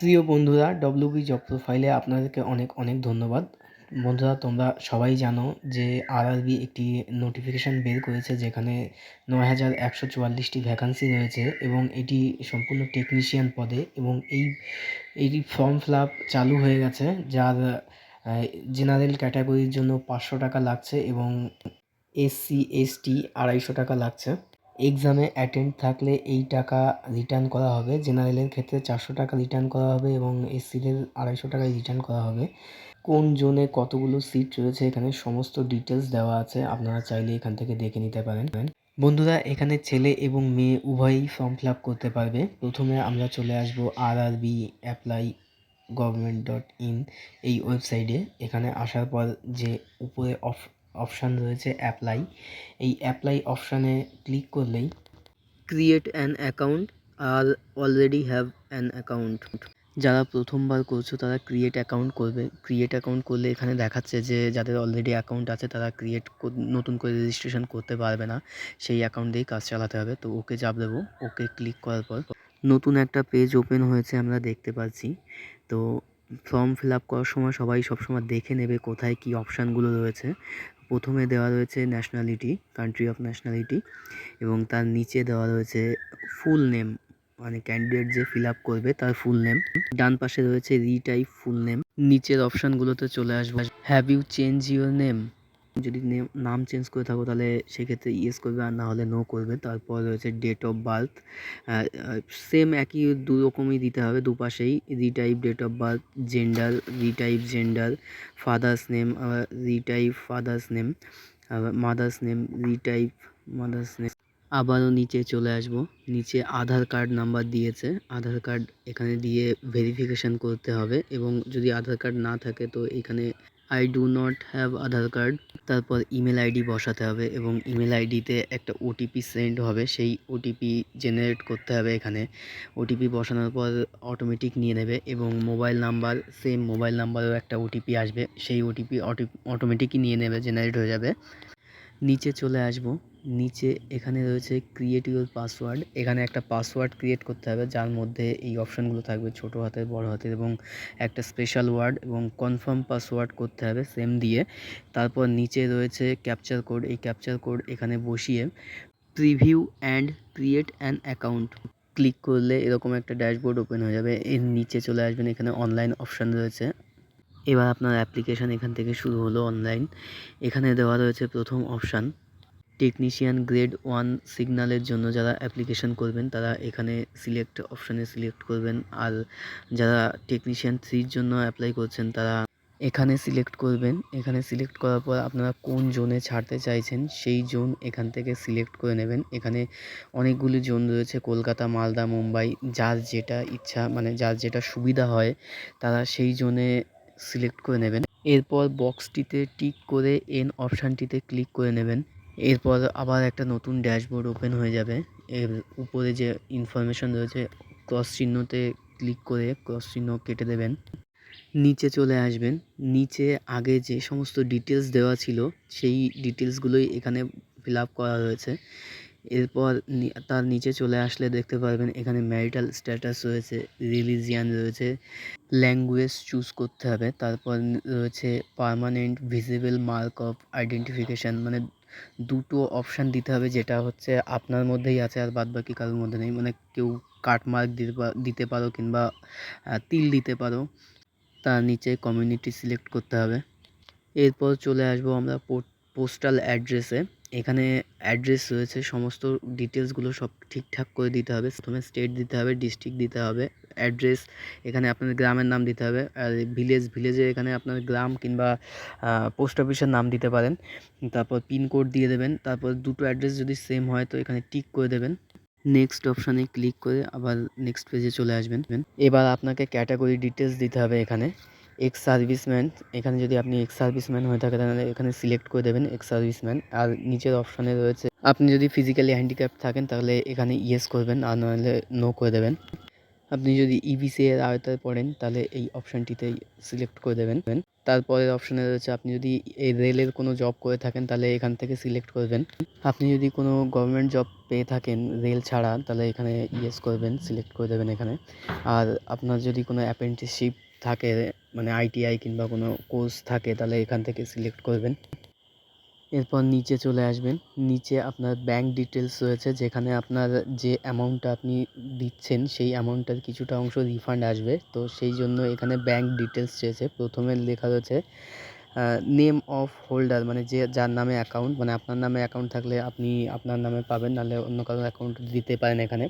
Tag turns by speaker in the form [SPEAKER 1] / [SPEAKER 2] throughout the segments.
[SPEAKER 1] প্রিয় বন্ধুরা, WB job প্রোফাইলে আপনাদেরকে অনেক অনেক ধন্যবাদ। বন্ধুরা, তোমরা সবাই জানো যে আরআরবি একটি নোটিফিকেশান বের করেছে যেখানে ৯,১৪৪টি ভ্যাকান্সি রয়েছে এবং এটি সম্পূর্ণ টেকনিশিয়ান পদে এবং এই ফর্ম ফিল আপ চালু হয়ে গেছে, যার জেনারেল ক্যাটাগরির জন্য ৫০০ টাকা লাগছে এবং এসসি এসটি ২৫০ টাকা লাগছে। এক্সামে অ্যাটেন্ড থাকলে এই টাকা রিটার্ন করা হবে। জেনারেলের ক্ষেত্রে ৪০০ টাকা রিটার্ন করা হবে এবং এসসিদের ২৫০ টাকায় রিটার্ন করা হবে। কোন জোনে কতগুলো সিট রয়েছে এখানে সমস্ত ডিটেলস দেওয়া আছে, আপনারা চাইলে এখান থেকে দেখে নিতে পারেন। বন্ধুরা, এখানে ছেলে এবং মেয়ে উভয়ই ফর্ম ফিল আপ করতে পারবে। প্রথমে আমরা চলে আসব আরআরবি অ্যাপ্লাই government.in এই ওয়েবসাইটে। এখানে আসার পর যে উপরে অপশান রয়েছে অ্যাপ্লাই, এই অ্যাপ্লাই অপশানে ক্লিক করলেই ক্রিয়েট অ্যান অ্যাকাউন্ট আর অলরেডি হ্যাভ অ্যান অ্যাকাউন্ট, যারা প্রথমবার করছো তারা ক্রিয়েট অ্যাকাউন্ট করবে। ক্রিয়েট অ্যাকাউন্ট করলে এখানে দেখাচ্ছে যে যাদের অলরেডি অ্যাকাউন্ট আছে তারা নতুন করে রেজিস্ট্রেশন করতে পারবে না, সেই অ্যাকাউন্ট দিয়েই কাজ চালাতে হবে। তো ওকে চাপ দেবো। ওকে ক্লিক করার পর নতুন একটা পেজ ওপেন হয়েছে আমরা দেখতে পাচ্ছি। তো ফর্ম ফিল আপ করার সময় সবাই সবসময় দেখে নেবে কোথায় কী অপশানগুলো রয়েছে। প্রথমে দেওয়া রয়েছে ন্যাশনালিটি, কান্ট্রি অফ ন্যাশনালিটি, এবং তার নিচে দেওয়া রয়েছে ফুল নেম, মানে ক্যান্ডিডেট যে ফিল আপ করবে তার ফুল নেম। ডান পাশে রয়েছে রিটাইপ ফুল নেম। নিচের অপশানগুলোতে চলে আসবো। Have you change your name, যদি নাম চেঞ্জ করে থাকো তাহলে সেক্ষেত্রে ইয়েস করবে, আর না হলে নো করবে। তারপর রয়েছে ডেট অফ বার্থ, সেম একই দু রকমই দিতে হবে দুপাশেই। Retype date of birth, gender retype gender, father's name retype father's name, mother's name retype mother's name. আবারও নিচে চলে আসব। নিচে আধার কার্ড নাম্বার দিয়েছে, আধার কার্ড এখানে দিয়ে ভেরিফিকেশান করতে হবে এবং যদি আধার কার্ড না থাকে তো এখানে I do not have Aadhaar card. তারপর ইমেল আইডি বসাতে হবে এবং ইমেল আইডিতে একটা ওটিপি সেন্ড হবে, সেই ওটিপি জেনারেট করতে হবে। এখানে ওটিপি বসানোর পর অটোমেটিক নিয়ে নেবে এবং মোবাইল নাম্বার, সেম মোবাইল নাম্বারেও একটা ওটিপি আসবে, সেই ওটিপি অটোমেটিকই নিয়ে নেবে, জেনারেট হয়ে যাবে। নিচে চলে আসব। নিচে এখানে রয়েছে ক্রিয়েট ইউর পাসওয়ার্ড, এখানে একটা পাসওয়ার্ড ক্রিয়েট করতে হবে যার মধ্যে এই অপশানগুলো থাকবে, ছোটো হাতের বড় হাতের এবং একটা স্পেশাল ওয়ার্ড, এবং কনফার্ম পাসওয়ার্ড করতে হবে সেম দিয়ে। তারপর নিচে রয়েছে ক্যাপচার কোড, এই ক্যাপচার কোড এখানে বসিয়ে preview and create an account click করলে এরকম একটা ড্যাশবোর্ড ওপেন হয়ে যাবে। এর নিচে চলে আসবেন, এখানে অনলাইন অপশান রয়েছে। এবার আপনার অ্যাপ্লিকেশান এখান থেকে শুরু হলো অনলাইন। এখানে দেওয়া রয়েছে প্রথম অপশান টেকনিশিয়ান গ্রেড 1 সিগন্যালের জন্য যারা অ্যাপ্লিকেশান করবেন তারা এখানে সিলেক্ট অপশানে সিলেক্ট করবেন, আর যারা টেকনিশিয়ান 3-র জন্য অ্যাপ্লাই করছেন তারা এখানে সিলেক্ট করবেন। এখানে সিলেক্ট করার পর আপনারা কোন জোনে ছাড়তে চাইছেন সেই জোন এখান থেকে সিলেক্ট করে নেবেন। এখানে অনেকগুলি জোন রয়েছে, কলকাতা, মালদা, মুম্বাই, যার যেটা ইচ্ছা, মানে যার যেটা সুবিধা হয় তারা সেই জোনে সিলেক্ট করে নেবেন। এরপর বক্সটিতে টিক করে এন অপশানটিতে ক্লিক করে নেবেন। এরপর আবার একটা নতুন ড্যাশবোর্ড ওপেন হয়ে যাবে। এর উপরে যে ইনফরমেশন রয়েছে ক্রস চিহ্নতে ক্লিক করে ক্রস চিহ্ন কেটে দেবেন। নিচে চলে আসবেন। নিচে আগে যে সমস্ত ডিটেলস দেওয়া ছিল সেই ডিটেলসগুলোই এখানে ফিল আপ করা রয়েছে। এরপর তার নিচে চলে আসলে দেখতে পারবেন এখানে ম্যারিটাল স্ট্যাটাস রয়েছে, রিলিজিয়ান রয়েছে, ল্যাঙ্গুয়েজ চুজ করতে হবে। তারপর রয়েছে permanent visible mark of identification, মানে দুটো অপশান দিতে হবে, যেটা হচ্ছে আপনার মধ্যেই আছে আর বাদবাকি কারোর মধ্যে নেই। মানে কেউ কাটমার্ক দিতে পারো কিংবা তিল দিতে পারো। তার নিচে কমিউনিটি সিলেক্ট করতে হবে। এরপর চলে আসবো আমরা পোস্টাল অ্যাড্রেসে। এখানে অ্যাড্রেস রয়েছে, সমস্ত ডিটেলসগুলো সব ঠিকঠাক করে দিতে হবে। প্রথমে স্টেট দিতে হবে, ডিস্ট্রিক্ট দিতে হবে, অ্যাড্রেস এখানে আপনার গ্রামের নাম দিতে হবে, আর ভিলেজে এখানে আপনার গ্রাম কিংবা পোস্ট অফিসের নাম দিতে পারেন। তারপর পিনকোড দিয়ে দেবেন। তারপর দুটো অ্যাড্রেস যদি সেম হয় তো এখানে টিক করে দেবেন। নেক্সট অপশানে ক্লিক করে আবার নেক্সট পেজে চলে আসবেন। এবার আপনাকে ক্যাটাগরি ডিটেলস দিতে হবে। এখানে এক্স সার্ভিসম্যান, এখানে যদি আপনি এক্স সার্ভিসম্যান হয়ে থাকে তাহলে এখানে সিলেক্ট করে দেবেন এক্স সার্ভিসম্যান। আর নিচের অপশানে রয়েছে আপনি যদি ফিজিক্যালি হ্যান্ডিক্যাপ্ট থাকেন তাহলে এখানে ইয়েস করবেন, আর নাহলে নো করে দেবেন। আপনি যদি ইবিসি এর আওতায় পড়েন তাহলে এই অপশানটিতে সিলেক্ট করে দেবেন। তারপরের অপশানে রয়েছে আপনি যদি এই রেলের কোনো জব করে থাকেন তাহলে এখান থেকে সিলেক্ট করবেন। আপনি যদি কোনো গভর্নমেন্ট জব পেয়ে থাকেন রেল ছাড়া তাহলে এখানে ইয়েস করবেন, সিলেক্ট করে দেবেন এখানে। আর আপনার যদি কোনো অ্যাপ্রেন্টিসশিপ থাকে মানে আইটিআই কিংবা কোনো কোর্স থাকে তাহলে এখান থেকে সিলেক্ট করবেন। এরপর নিচে চলে আসবেন। নিচে আপনার ব্যাঙ্ক ডিটেলস রয়েছে, যেখানে আপনার যে অ্যামাউন্টটা আপনি দিচ্ছেন সেই অ্যামাউন্টটার কিছুটা অংশ রিফান্ড আসবে। তো সেই জন্য এখানে ব্যাঙ্ক ডিটেলস চেয়েছে। প্রথমে লেখা রয়েছে নেম অফ হোল্ডার, মানে যার নামে অ্যাকাউন্ট, মানে আপনার নামে অ্যাকাউন্ট থাকলে আপনি আপনার নামে পাবেন, নাহলে অন্য কারোর অ্যাকাউন্ট দিতে পারেন এখানে।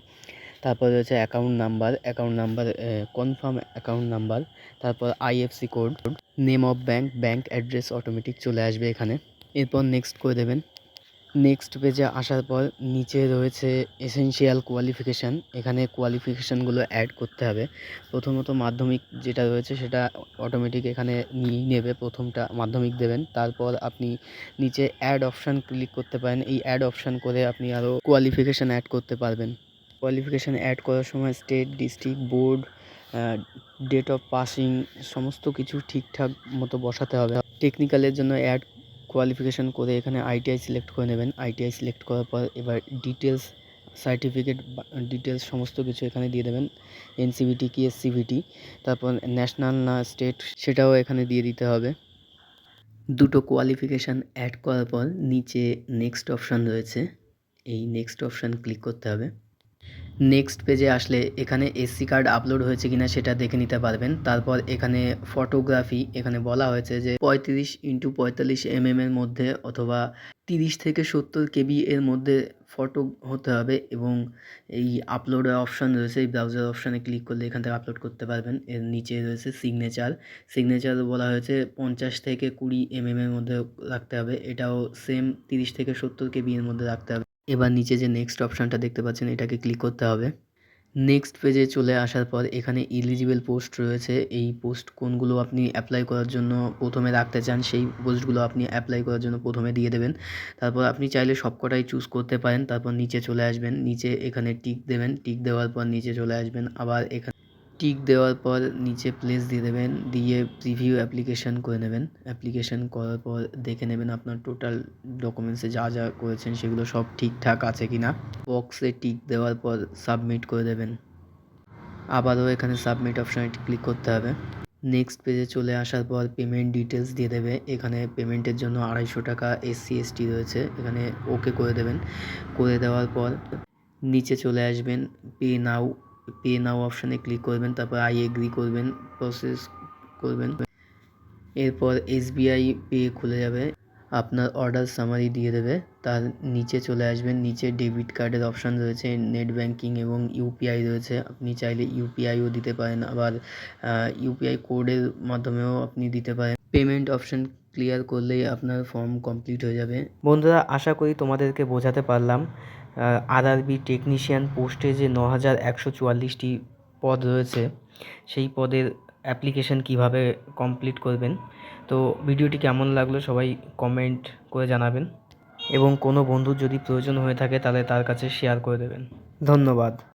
[SPEAKER 1] তারপর রয়েছে account number confirm account number, তারপর IFSC code, name of bank address automatic চলে আসবে এখানে। এরপর নেক্সট করে দেবেন। নেক্সট পেজে আসার পর নিচে রয়েছে এসেনশিয়াল কোয়ালিফিকেশান। এখানে কোয়ালিফিকেশানগুলো অ্যাড করতে হবে। প্রথমত মাধ্যমিক যেটা রয়েছে সেটা অটোমেটিক এখানে নিয়েই নেবে, প্রথমটা মাধ্যমিক দেবেন। তারপর আপনি নিচে অ্যাড অপশান ক্লিক করতে পারেন। এই অ্যাড অপশান করে আপনি আরও কোয়ালিফিকেশান অ্যাড করতে পারবেন। কোয়ালিফিকেশান অ্যাড করার সময় state, district, board, date of passing সমস্ত কিছু ঠিকঠাক মতো বসাতে হবে। টেকনিক্যালের জন্য অ্যাড কোয়ালিফিকেশান করে এখানে আইটিআই সিলেক্ট করে নেবেন। আইটিআই সিলেক্ট করার পর এবার ডিটেলস, সার্টিফিকেট ডিটেলস সমস্ত কিছু এখানে দিয়ে দেবেন। এনসিভিটি কি এসসিভিটি, তারপর ন্যাশনাল না স্টেট সেটাও এখানে দিয়ে দিতে হবে। দুটো কোয়ালিফিকেশান অ্যাড করার পর নিচে নেক্সট অপশান রয়েছে, এই নেক্সট অপশান ক্লিক করতে হবে। নেক্সট পেজে আসলে এখানে এসসি কার্ড আপলোড হয়েছে কিনা সেটা দেখে নিতে পারবেন। তারপর এখানে ফটোগ্রাফি, এখানে বলা হয়েছে যে 35x45 mm এর মধ্যে অথবা 30 থেকে 70 KB এর মধ্যে ফটো হতে হবে, এবং এই আপলোডের অপশান রয়েছে, এই ব্রাউজার অপশানে ক্লিক করলে এখান থেকে আপলোড করতে পারবেন। এর নিচে রয়েছে সিগনেচার বলা হয়েছে 50 থেকে 20 mm এর মধ্যে রাখতে হবে, এটাও সেম 30 থেকে 70 KB এর মধ্যে রাখতে হবে। এবার নিচে যে নেক্সট অপশানটা দেখতে পাচ্ছেন এটাকে ক্লিক করতে হবে। নেক্সট পেজে চলে আসার পর এখানে এলিজিবল পোস্ট রয়েছে, এই পোস্ট কোনগুলো আপনি অ্যাপ্লাই করার জন্য প্রথমে রাখতে চান সেই পোস্টগুলো আপনি অ্যাপ্লাই করার জন্য প্রথমে দিয়ে দেবেন। তারপর আপনি চাইলে সবকটাই চুজ করতে পারেন। তারপর নিচে চলে আসবেন, নিচে এখানে টিক দেবেন, টিক দেওয়ার পর নিচে চলে আসবেন, আবার এখানে টিক দেওয়ার পর নিচে প্লেস দিয়ে দেবেন, দিয়ে প্রিভিউ অ্যাপ্লিকেশান করে নেবেন। অ্যাপ্লিকেশান করার পর দেখে নেবেন আপনার টোটাল ডকুমেন্টসে যা যা করেছেন সেগুলো সব ঠিকঠাক আছে কি না। বক্সে টিক দেওয়ার পর সাবমিট করে দেবেন। আবারও এখানে সাবমিট অপশানে ক্লিক করতে হবে। নেক্সট পেজে চলে আসার পর পেমেন্ট ডিটেলস দিয়ে দেবে। এখানে পেমেন্টের জন্য 250 টাকা এসসি এসটি রয়েছে, এখানে ওকে করে দেবেন। করে দেওয়ার পর নিচে চলে আসবেন, পে নাও অপশানে ক্লিক করবেন, তারপর আই এগ্রি করবেন, প্রসেস করবেন। এরপর এসবিআই পে খুলে যাবে, আপনার অর্ডার সামারি দিয়ে দেবে। তার নিচে চলে আসবেন, নিচে ডেবিট কার্ডের অপশান রয়েছে, নেট ব্যাঙ্কিং এবং ইউপিআই রয়েছে, আপনি চাইলে ইউপিআইও দিতে পারেন, আবার ইউপিআই কোডের মাধ্যমেও আপনি দিতে পারেন। পেমেন্ট অপশান ক্লিয়ার করলেই আপনার ফর্ম কমপ্লিট হয়ে যাবে। বন্ধুরা, আশা করি তোমাদেরকে বোঝাতে পারলাম আরআরবি টেকনিশিয়ান পোস্টে যে 9144টি পদ রয়েছে সেই পদের অ্যাপ্লিকেশান কিভাবে কমপ্লিট করবেন। তো ভিডিওটি কেমন লাগলো সবাই কমেন্ট করে জানাবেন, এবং কোনো বন্ধুর যদি প্রয়োজন হয়ে থাকে তাহলে তার কাছে শেয়ার করে দেবেন। ধন্যবাদ।